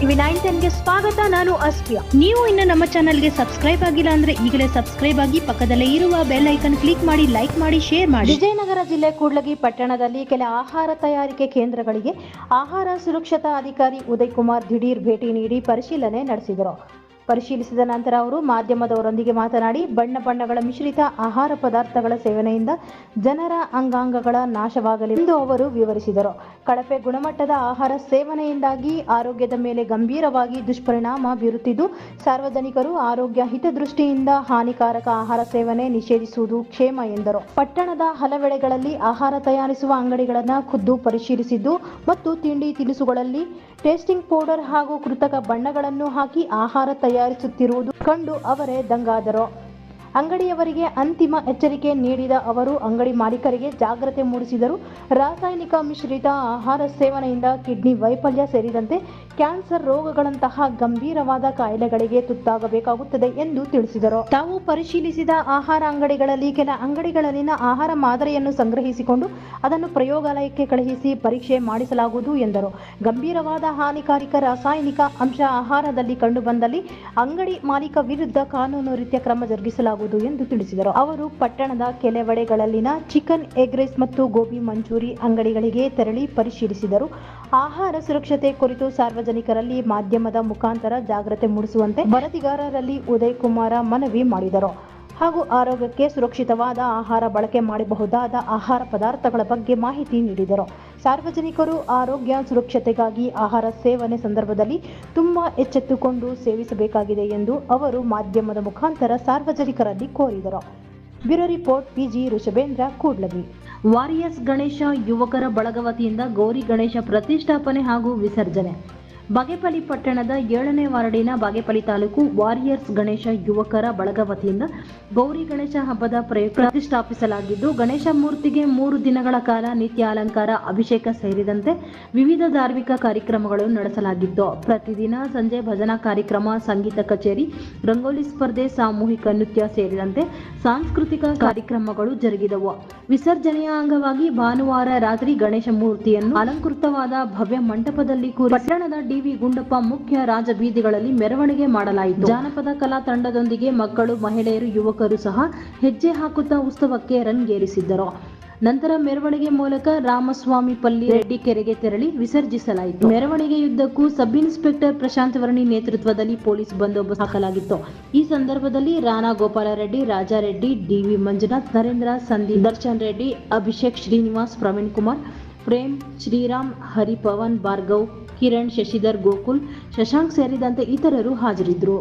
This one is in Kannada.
ಟಿವಿ 910 ಗೆ ಸ್ವಾಗತ. ನಾನು ಅಸ್ಪಿಯಾ. ನೀವು ಇನ್ನು ನಮ್ಮ ಚಾನೆಲ್ಗೆ ಸಬ್ಸ್ಕ್ರೈಬ್ ಆಗಿಲ್ಲ ಅಂದ್ರೆ ಈಗಲೇ ಸಬ್ಸ್ಕ್ರೈಬ್ ಆಗಿ ಪಕ್ಕದಲ್ಲೇ ಇರುವ ಬೆಲ್ ಐಕನ್ ಕ್ಲಿಕ್ ಮಾಡಿ, ಲೈಕ್ ಮಾಡಿ, ಶೇರ್ ಮಾಡಿ. ವಿಜಯನಗರ ಜಿಲ್ಲೆ ಕೂಡ್ಲಗಿ ಪಟ್ಟಣದಲ್ಲಿ ಕೆಲ ಆಹಾರ ತಯಾರಿಕೆ ಕೇಂದ್ರಗಳಿಗೆ ಆಹಾರ ಸುರಕ್ಷತಾ ಅಧಿಕಾರಿ ಉದಯ್ ಕುಮಾರ್ ದಿಢೀರ್ ಭೇಟಿ ನೀಡಿ ಪರಿಶೀಲನೆ ನಡೆಸಿದರು. ಪರಿಶೀಲಿಸಿದ ನಂತರ ಅವರು ಮಾಧ್ಯಮದವರೊಂದಿಗೆ ಮಾತನಾಡಿ, ಬಣ್ಣ ಬಣ್ಣಗಳ ಮಿಶ್ರಿತ ಆಹಾರ ಪದಾರ್ಥಗಳ ಸೇವನೆಯಿಂದ ಜನರ ಅಂಗಾಂಗಗಳ ನಾಶವಾಗಲಿದೆ ಎಂದು ಅವರು ವಿವರಿಸಿದರು. ಕಳಪೆ ಗುಣಮಟ್ಟದ ಆಹಾರ ಸೇವನೆಯಿಂದಾಗಿ ಆರೋಗ್ಯದ ಮೇಲೆ ಗಂಭೀರವಾಗಿ ದುಷ್ಪರಿಣಾಮ ಬೀರುತ್ತಿದ್ದು, ಸಾರ್ವಜನಿಕರು ಆರೋಗ್ಯ ಹಿತದೃಷ್ಟಿಯಿಂದ ಹಾನಿಕಾರಕ ಆಹಾರ ಸೇವನೆ ನಿಷೇಧಿಸುವುದು ಕ್ಷೇಮ ಎಂದರು. ಪಟ್ಟಣದ ಹಲವೆಡೆಗಳಲ್ಲಿ ಆಹಾರ ತಯಾರಿಸುವ ಅಂಗಡಿಗಳನ್ನು ಖುದ್ದು ಪರಿಶೀಲಿಸಿದ್ದು ಮತ್ತು ತಿಂಡಿ ತಿನಿಸುಗಳಲ್ಲಿ ಟೇಸ್ಟಿಂಗ್ ಪೌಡರ್ ಹಾಗೂ ಕೃತಕ ಬಣ್ಣಗಳನ್ನು ಹಾಕಿ ಆಹಾರ ತಯಾರಿಸುತ್ತಿರುವುದು ಕಂಡು ಅವರೇ ದಂಗಾದರು. ಅಂಗಡಿಯವರಿಗೆ ಅಂತಿಮ ಎಚ್ಚರಿಕೆ ನೀಡಿದ ಅವರು ಅಂಗಡಿ ಮಾಲೀಕರಿಗೆ ಜಾಗೃತಿ ಮೂಡಿಸಿದರು. ರಾಸಾಯನಿಕ ಮಿಶ್ರಿತ ಆಹಾರ ಸೇವನೆಯಿಂದ ಕಿಡ್ನಿ ವೈಫಲ್ಯ ಸೇರಿದಂತೆ ಕ್ಯಾನ್ಸರ್ ರೋಗಗಳಂತಹ ಗಂಭೀರವಾದ ಕಾಯಿಲೆಗಳಿಗೆ ತುತ್ತಾಗಬೇಕಾಗುತ್ತದೆ ಎಂದು ತಿಳಿಸಿದರು. ತಾವು ಪರಿಶೀಲಿಸಿದ ಆಹಾರ ಅಂಗಡಿಗಳಲ್ಲಿ ಕೆಲ ಅಂಗಡಿಗಳಲ್ಲಿನ ಆಹಾರ ಮಾದರಿಯನ್ನು ಸಂಗ್ರಹಿಸಿಕೊಂಡು ಅದನ್ನು ಪ್ರಯೋಗಾಲಯಕ್ಕೆ ಕಳುಹಿಸಿ ಪರೀಕ್ಷೆ ಮಾಡಿಸಲಾಗುವುದು ಎಂದರು. ಗಂಭೀರವಾದ ಹಾನಿಕಾರಕ ರಾಸಾಯನಿಕ ಅಂಶ ಆಹಾರದಲ್ಲಿ ಕಂಡುಬಂದಲ್ಲಿ ಅಂಗಡಿ ಮಾಲೀಕ ವಿರುದ್ಧ ಕಾನೂನು ರೀತಿಯ ಕ್ರಮ ಜರುಗಿಸಲಾಗುವುದು ಎಂದು ತಿಳಿಸಿದರು. ಅವರು ಪಟ್ಟಣದ ಕೆಲವೆಡೆಗಳಲ್ಲಿನ ಚಿಕನ್ ಎಗ್ ರೈಸ್ ಮತ್ತು ಗೋಬಿ ಮಂಚೂರಿ ಅಂಗಡಿಗಳಿಗೆ ತೆರಳಿ ಪರಿಶೀಲಿಸಿದರು. ಆಹಾರ ಸುರಕ್ಷತೆ ಕುರಿತು ಸಾರ್ವಜನಿಕರಲ್ಲಿ ಮಾಧ್ಯಮದ ಮುಖಾಂತರ ಜಾಗೃತಿ ಮೂಡಿಸುವಂತೆ ವರದಿಗಾರರಲ್ಲಿ ಉದಯ್ ಕುಮಾರ ಮನವಿ ಮಾಡಿದರು. ಹಾಗೂ ಆರೋಗ್ಯಕ್ಕೆ ಸುರಕ್ಷಿತವಾದ ಆಹಾರ ಬಳಕೆ ಮಾಡಬಹುದಾದ ಆಹಾರ ಪದಾರ್ಥಗಳ ಬಗ್ಗೆ ಮಾಹಿತಿ ನೀಡಿದರು. ಸಾರ್ವಜನಿಕರು ಆರೋಗ್ಯ ಸುರಕ್ಷತೆಗಾಗಿ ಆಹಾರ ಸೇವನೆ ಸಂದರ್ಭದಲ್ಲಿ ತುಂಬಾ ಎಚ್ಚೆತ್ತುಕೊಂಡು ಸೇವಿಸಬೇಕಾಗಿದೆ ಎಂದು ಅವರು ಮಾಧ್ಯಮದ ಮುಖಾಂತರ ಸಾರ್ವಜನಿಕರಲ್ಲಿ ಕೋರಿದರು. Bureau report, PG Rishabhendra, Kudligi. Warriors Ganesha ಯುವಕರ ಬಳಗ ವತಿಯಿಂದ ಗೌರಿ ಗಣೇಶ ಪ್ರತಿಷ್ಠಾಪನೆ ಹಾಗೂ ವಿಸರ್ಜನೆ. ಬಾಗೇಪಲ್ಲಿ ಪಟ್ಟಣದ 7ನೇ ವಾರ್ಡಿನ ಬಾಗೇಪಲ್ಲಿ ತಾಲೂಕು ವಾರಿಯರ್ಸ್ ಗಣೇಶ ಯುವಕರ ಬಳಗ ವತಿಯಿಂದ ಗೌರಿ ಗಣೇಶ ಹಬ್ಬದ ಪ್ರಯುಕ್ತ ಪ್ರತಿಷ್ಠಾಪಿಸಲಾಗಿದ್ದು, ಗಣೇಶ ಮೂರ್ತಿಗೆ 3 ದಿನಗಳ ಕಾಲ ನಿತ್ಯ ಅಲಂಕಾರ, ಅಭಿಷೇಕ ಸೇರಿದಂತೆ ವಿವಿಧ ಧಾರ್ಮಿಕ ಕಾರ್ಯಕ್ರಮಗಳು ನಡೆಸಲಾಗಿತ್ತು. ಪ್ರತಿದಿನ ಸಂಜೆ ಭಜನಾ ಕಾರ್ಯಕ್ರಮ, ಸಂಗೀತ ಕಚೇರಿ, ರಂಗೋಲಿ ಸ್ಪರ್ಧೆ, ಸಾಮೂಹಿಕ ನೃತ್ಯ ಸೇರಿದಂತೆ ಸಾಂಸ್ಕೃತಿಕ ಕಾರ್ಯಕ್ರಮಗಳು ಜರುಗಿದವು. ವಿಸರ್ಜನೆಯ ಅಂಗವಾಗಿ ಭಾನುವಾರ ರಾತ್ರಿ ಗಣೇಶ ಮೂರ್ತಿಯನ್ನು ಅಲಂಕೃತವಾದ ಭವ್ಯ ಮಂಟಪದಲ್ಲಿ ಕೂರಿಸಿ ಪಟ್ಟಣದ ಡಿ.ವಿ. ಗುಂಡಪ್ಪ ಮುಖ್ಯ ರಾಜಬೀದಿಗಳಲ್ಲಿ ಮೆರವಣಿಗೆ ಮಾಡಲಾಯಿತು. ಜಾನಪದ ಕಲಾ ತಂಡದೊಂದಿಗೆ ಮಕ್ಕಳು, ಮಹಿಳೆಯರು, ಯುವಕರು ಸಹ ಹೆಜ್ಜೆ ಹಾಕುತ್ತಾ ಉತ್ಸವಕ್ಕೆ ರಂಗೇರಿಸಿದ್ದರು. ನಂತರ ಮೆರವಣಿಗೆ ಮೂಲಕ ರಾಮಸ್ವಾಮಿಪಲ್ಲಿ ರೆಡ್ಡಿ ಕೆರೆಗೆ ತೆರಳಿ ವಿಸರ್ಜಿಸಲಾಯಿತು. ಮೆರವಣಿಗೆಯುದ್ದಕ್ಕೂ ಸಬ್ ಇನ್ಸ್ಪೆಕ್ಟರ್ ಪ್ರಶಾಂತ್ ವರ್ಣಿ ನೇತೃತ್ವದಲ್ಲಿ ಪೊಲೀಸ್ ಬಂದೋಬಸ್ತ್ ಹಾಕಲಾಗಿತ್ತು. ಈ ಸಂದರ್ಭದಲ್ಲಿ ರಾಣಾ ಗೋಪಾಲರೆಡ್ಡಿ, ರಾಜಾರೆಡ್ಡಿ, ಡಿ.ವಿ. ಮಂಜುನಾಥ್, ನರೇಂದ್ರ, ಸಂದೀಪ್, ದರ್ಶನ್ ರೆಡ್ಡಿ, ಅಭಿಷೇಕ್, ಶ್ರೀನಿವಾಸ್, ಪ್ರವೀಣ್ ಕುಮಾರ್, ಪ್ರೇಮ್, ಶ್ರೀರಾಮ್, ಹರಿಪವನ್, ಭಾರ್ಗವ್, ಕಿರಣ್, ಶಶಿಧರ್, ಗೋಕುಲ್, ಶಶಾಂಕ್ ಸೇರಿದಂತೆ ಇತರರು ಹಾಜರಿದ್ದರು.